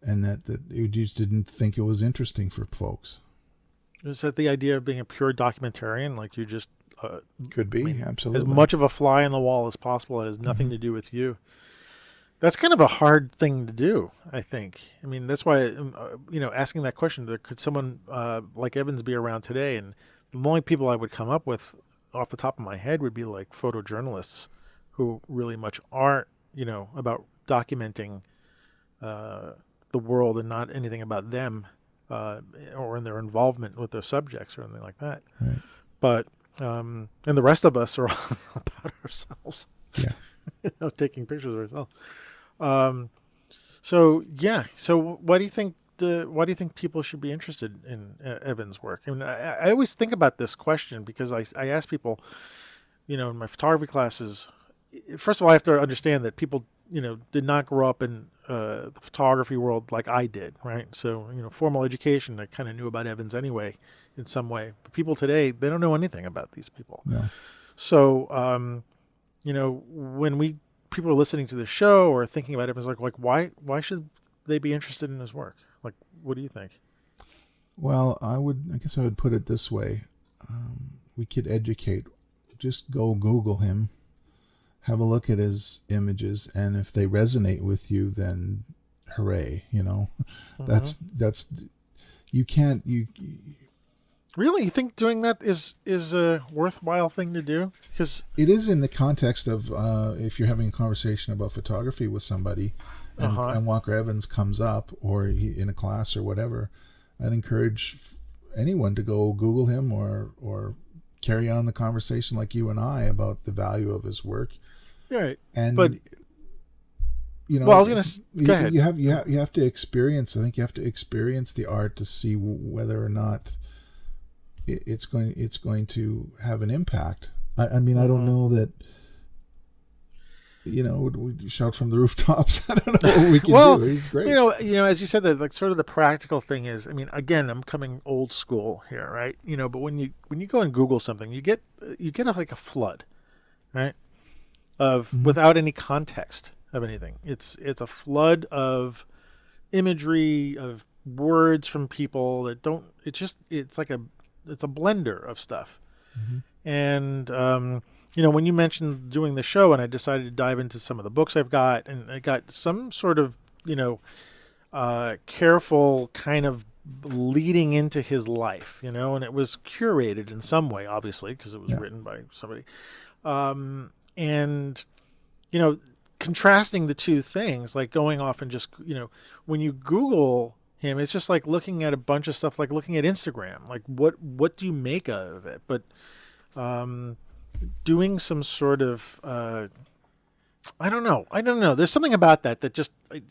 And that he just didn't think it was interesting for folks. Is that the idea of being a pure documentarian? Like you just... Could be, absolutely. As much of a fly on the wall as possible. It has nothing to do with you. That's kind of a hard thing to do, I think. I mean, that's why, asking that question, could someone like Evans be around today? And the only people I would come up with off the top of my head would be like photojournalists who really much aren't, about documenting the world and not anything about them or in their involvement with their subjects or anything like that. Right. But... and the rest of us are all about ourselves. Yeah. Taking pictures of ourselves. So why do you think people should be interested in Evan's work? I mean, I always think about this question because I ask people, in my photography classes, first of all, I have to understand that people, did not grow up in the photography world like I did, right? So, formal education, I kind of knew about Evans anyway, in some way. But people today, they don't know anything about these people. No. So, when people are listening to the show or thinking about Evans, like why should they be interested in his work? Like, what do you think? Well, I guess I would put it this way. We could educate. Just go Google him. Have a look at his images, and if they resonate with you, then hooray! That's you can't really. You think doing that is a worthwhile thing to do? Because it is in the context of if you're having a conversation about photography with somebody, and Walker Evans comes up, or in a class or whatever, I'd encourage anyone to go Google him or carry on the conversation like you and I about the value of his work. Right. And but well, I was going to go ahead. You have to experience. I think you have to experience the art to see whether or not it's going to have an impact. I mean, I don't know that. We shout from the rooftops. I don't know what we can do. He's great. As you said, that like sort of the practical thing is. I mean, again, I'm coming old school here, right? But when you go and Google something, you get like a flood, right? Of without any context of anything. It's a flood of imagery, of words from people that don't. It's a blender of stuff. And when you mentioned doing the show, and I decided to dive into some of the books I've got, and I got some sort of careful kind of leading into his life, and it was curated in some way, obviously, because it was written by somebody. And, contrasting the two things, like going off and just, when you Google him, it's just like looking at a bunch of stuff, like looking at Instagram, like what do you make of it? But doing some sort of, I don't know. There's something about that just, I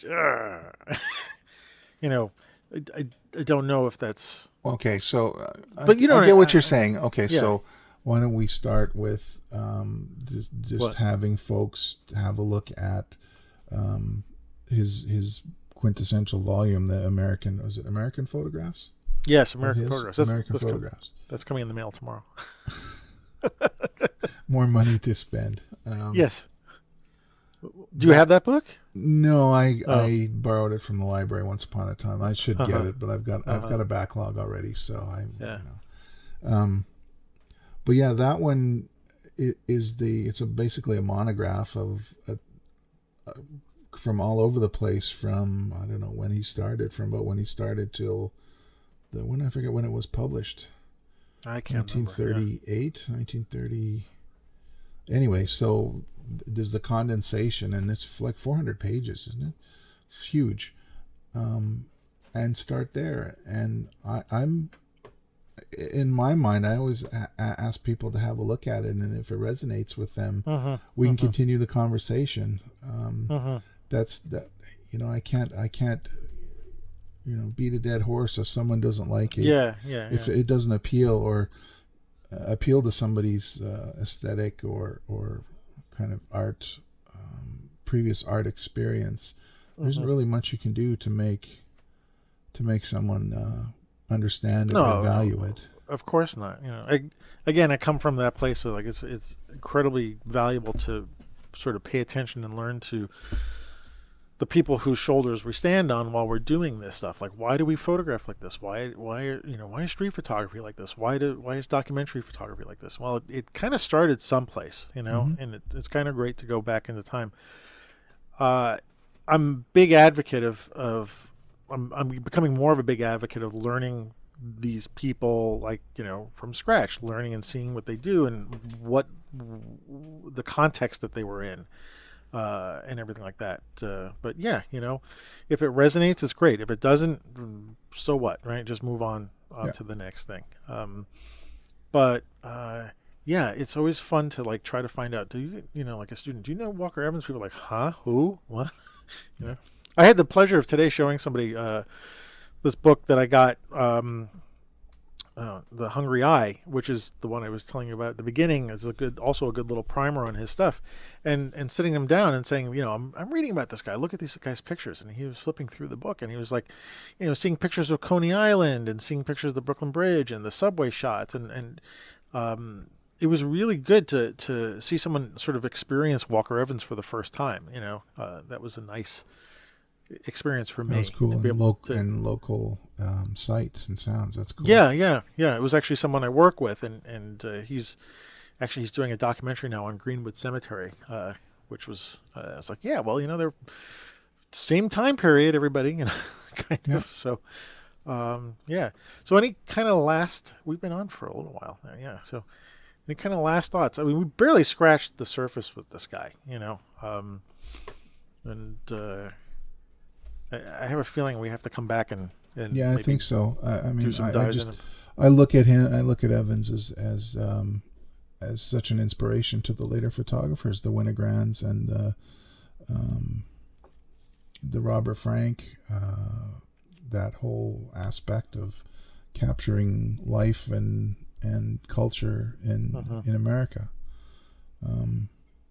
don't know if that's... Okay, so but I get what you're saying. Okay, yeah. So why don't we start with just having folks have a look at his quintessential volume, the American Photographs? Yes, American Photographs. American Photographs. That's coming in the mail tomorrow. More money to spend. Yes. Do you have that book? No, I borrowed it from the library once upon a time. I should get it, but I've got a backlog already, so but yeah, that one is it's basically a monograph of from all over the place, from I don't know when he started, till I forget when it was published. I can't 1938, remember, 1930. Anyway, so there's the condensation, and it's like 400 pages, isn't it? It's huge. And start there. And I'm in my mind, I always ask people to have a look at it, and if it resonates with them, we can continue the conversation. That's that. I can't beat a dead horse if someone doesn't like it. If it doesn't appeal or appeal to somebody's aesthetic or kind of art, previous art experience, there isn't really much you can do to make someone understand it or value it. Of course not. I come from that place of like it's incredibly valuable to sort of pay attention and learn to the people whose shoulders we stand on while we're doing this stuff. Like, why do we photograph like this? Why is street photography like this? Why is documentary photography like this? Well, it kind of started someplace, and it's kind of great to go back into time. I'm a big advocate of I'm becoming more of a big advocate of learning these people, like, from scratch, learning and seeing what they do and what the context that they were in. And everything like that. But yeah, if it resonates, it's great. If it doesn't, so what, right? Just move on to the next thing. But yeah, it's always fun to like try to find out, do you, like a student, do you know Walker Evans? People are like, huh? Who? What? I had the pleasure of today showing somebody this book that I got, The Hungry Eye, which is the one I was telling you about at the beginning. It's also a good little primer on his stuff, and sitting him down and saying, I'm reading about this guy. Look at these guy's pictures, and he was flipping through the book, and he was like, seeing pictures of Coney Island and seeing pictures of the Brooklyn Bridge and the subway shots, and it was really good to see someone sort of experience Walker Evans for the first time. That was a nice experience for me. That was cool. To be able and local sights and sounds. That's cool. Yeah. It was actually someone I work with, and he's doing a documentary now on Greenwood Cemetery, which was I was like, yeah, well, they're same time period, everybody, kind of. So, yeah. So any kind of we've been on for a little while now, yeah. So any kind of last thoughts? I mean, we barely scratched the surface with this guy, and. I have a feeling we have to come back and yeah, I think so. I mean, I look at him. I look at Evans as such an inspiration to the later photographers, the Winograns and the Robert Frank. That whole aspect of capturing life and culture in America.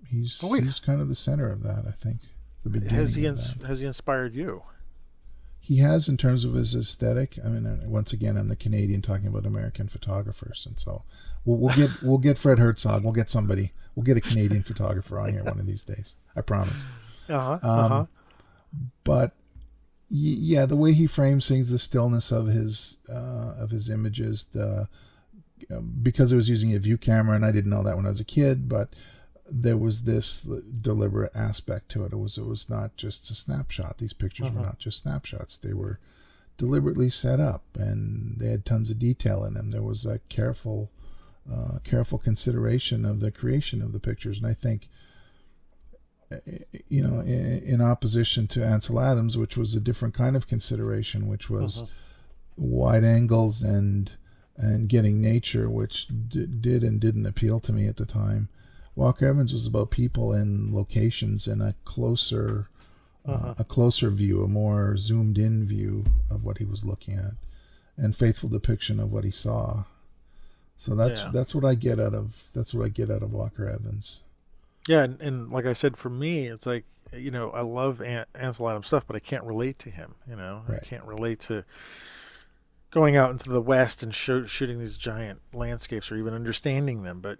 He's kind of the center of that, I think. Has he inspired you? He has, in terms of his aesthetic. I mean, once again, I'm the Canadian talking about American photographers, and so we'll get Fred Herzog. We'll get somebody. We'll get a Canadian photographer on here one of these days. I promise. But yeah, the way he frames things, the stillness of his images, because I was using a view camera, and I didn't know that when I was a kid, but there was this deliberate aspect to it. It was not just a snapshot. These pictures were not just snapshots. They were deliberately set up, and they had tons of detail in them. There was a careful consideration of the creation of the pictures. And I think, in opposition to Ansel Adams, which was a different kind of consideration, which was wide angles and getting nature, which did and didn't appeal to me at the time. Walker Evans was about people and locations and a closer view, a more zoomed in view of what he was looking at, and faithful depiction of what he saw. So that's what I get out of Walker Evans. Yeah, and like I said, for me, it's like, I love Ansel Adams stuff, but I can't relate to him. Right. I can't relate to going out into the West and shooting these giant landscapes or even understanding them. But,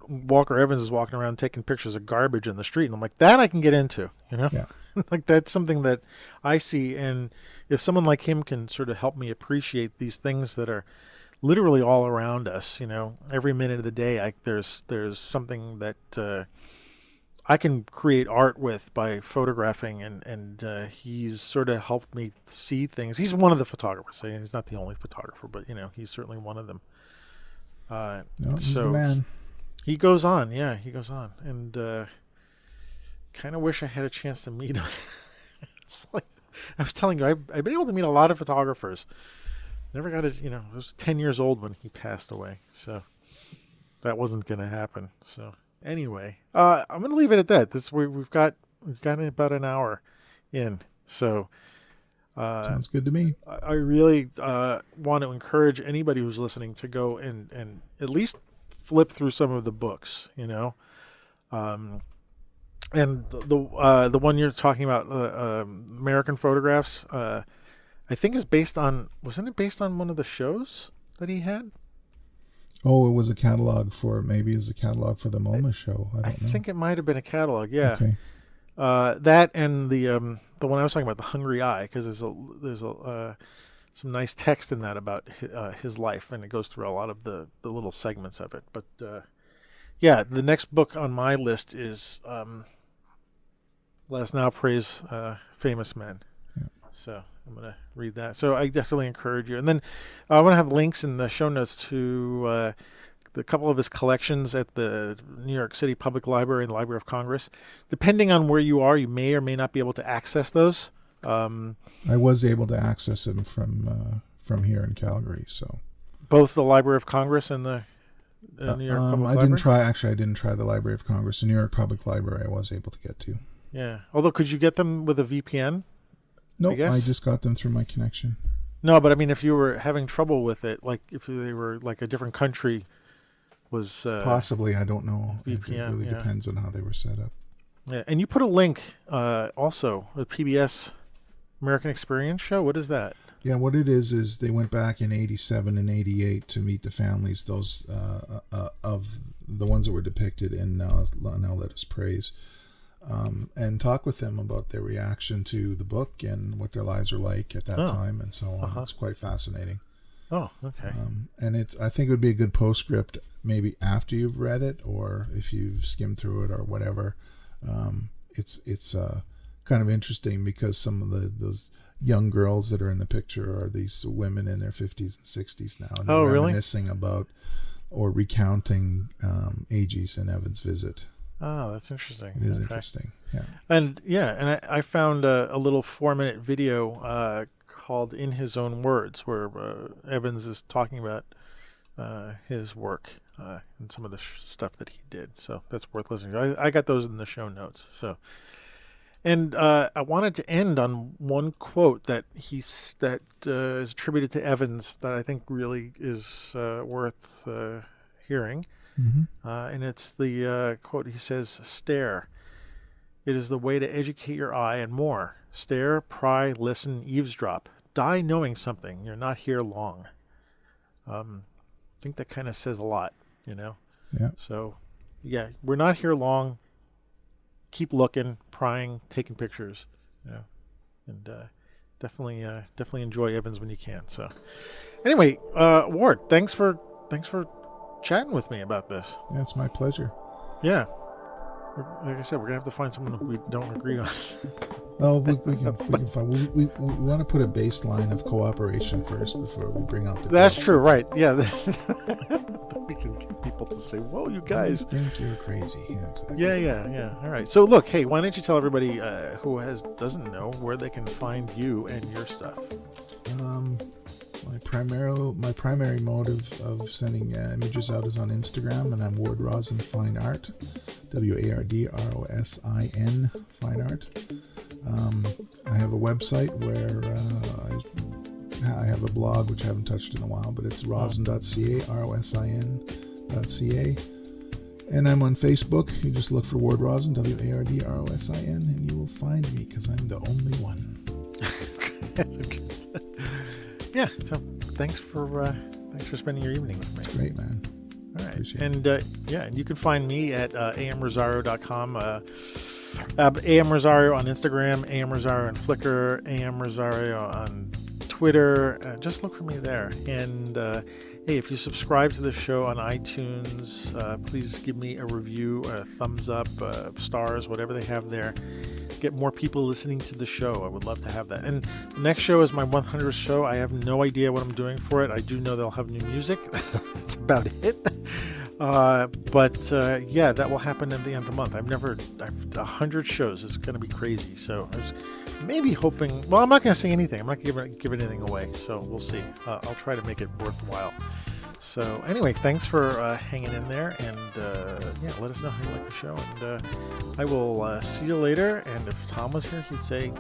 Walker Evans is walking around taking pictures of garbage in the street, and I'm like, that I can get into, Yeah. Like, that's something that I see. And if someone like him can sort of help me appreciate these things that are literally all around us, every minute of the day, there's something that I can create art with by photographing, and he's sort of helped me see things. He's one of the photographers. He's not the only photographer, but he's certainly one of them. He's the man. He goes on, and kind of wish I had a chance to meet him. It's like I was telling you, I've been able to meet a lot of photographers Never got it. I was 10 years old when he passed away, so that wasn't going to happen. So anyway, I'm going to leave it at that. We've got about an hour in. So sounds good to me. I really want to encourage anybody who's listening to go and at least flip through some of the books. And the one you're talking about, American Photographs. I think wasn't it based on one of the shows that he had? Oh, it was a catalog for the MoMA show. I don't know. I think it might have been a catalog. Yeah. Okay. That and the one I was talking about, the Hungry Eye, because there's some nice text in that about his life, and it goes through a lot of the little segments of it. But yeah, the next book on my list is Us Now Praise Famous Men. Yeah. So I'm going to read that. So I definitely encourage you. And then I want to have links in the show notes to the couple of his collections at the New York City Public Library and the Library of Congress. Depending on where you are, you may or may not be able to access those. I was able to access them from here in Calgary. So both the Library of Congress and the New York Public Library? I didn't try the Library of Congress. The New York Public Library I was able to get to. Yeah. Although, could you get them with a VPN? Nope, I just got them through my connection. No, but I mean, if you were having trouble with it, like if they were like a different country was... possibly, I don't know. VPN, it really depends on how they were set up. Yeah, and you put a link also, the PBS American Experience show. What is that? Yeah, what it is they went back in 87 and 88 to meet the families, those of the ones that were depicted in Now Let Us Praise, and talk with them about their reaction to the book and what their lives were like at that time and so on. It's quite fascinating. Oh, okay. And I think it would be a good postscript maybe after you've read it, or if you've skimmed through it or whatever. It's kind of interesting because some of those young girls that are in the picture are these women in their 50s and 60s now, and they're reminiscing about or recounting Agee's and Evan's visit. Oh, that's interesting. It is interesting. Yeah. And I found a little 4-minute video called "In His Own Words," where Evans is talking about his work and some of the stuff that he did. So that's worth listening to. I got those in the show notes. So, and I wanted to end on one quote that is attributed to Evans that I think really is worth hearing. Mm-hmm. And it's the quote. He says, "Stare. It is the way to educate your eye and more. Stare, pry, listen, eavesdrop. Die knowing something. You're not here long." I think that kind of says a lot, Yeah. So, yeah, we're not here long. Keep looking, prying, taking pictures, and definitely enjoy Evans when you can. So, anyway, Ward, thanks for chatting with me about this. Yeah, it's my pleasure. Yeah. Like I said, we're gonna have to find someone we don't agree on. Well, we can find. We want to put a baseline of cooperation first before we bring out the. That's true, right? Yeah. We can get people to say, "Whoa, you guys! I think you're crazy." Yeah, exactly. Yeah. All right. So, look, hey, why don't you tell everybody who doesn't know where they can find you and your stuff? My primary mode of sending images out is on Instagram, and I'm Ward Rosin Fine Art, WARDROSIN Fine Art. I have a website where I have a blog which I haven't touched in a while, but it's rosin.ca, ROSIN.ca. And I'm on Facebook. You just look for Ward Rosin, WARDROSIN, and you will find me because I'm the only one. Yeah, so thanks for spending your evening with me. It's great, man. All right. And and you can find me at amrosario.com, AM Rosario on Instagram, AM Rosario on Flickr, AM Rosario on Twitter. Just look for me there. And hey, if you subscribe to the show on iTunes, please give me a review, a thumbs up, stars, whatever they have there. Get more people listening to the show. I would love to have that. And the next show is my 100th show. I have no idea what I'm doing for it. I do know they'll have new music. That's about it. Yeah, that will happen at the end of the month. I've 100 shows. It's going to be crazy. So I was maybe hoping, well, I'm not going to say anything. I'm not going to give anything away. So we'll see. I'll try to make it worthwhile. So anyway, thanks for hanging in there, and yeah, let us know how you like the show, and I will see you later. And if Tom was here, he'd say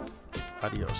adios.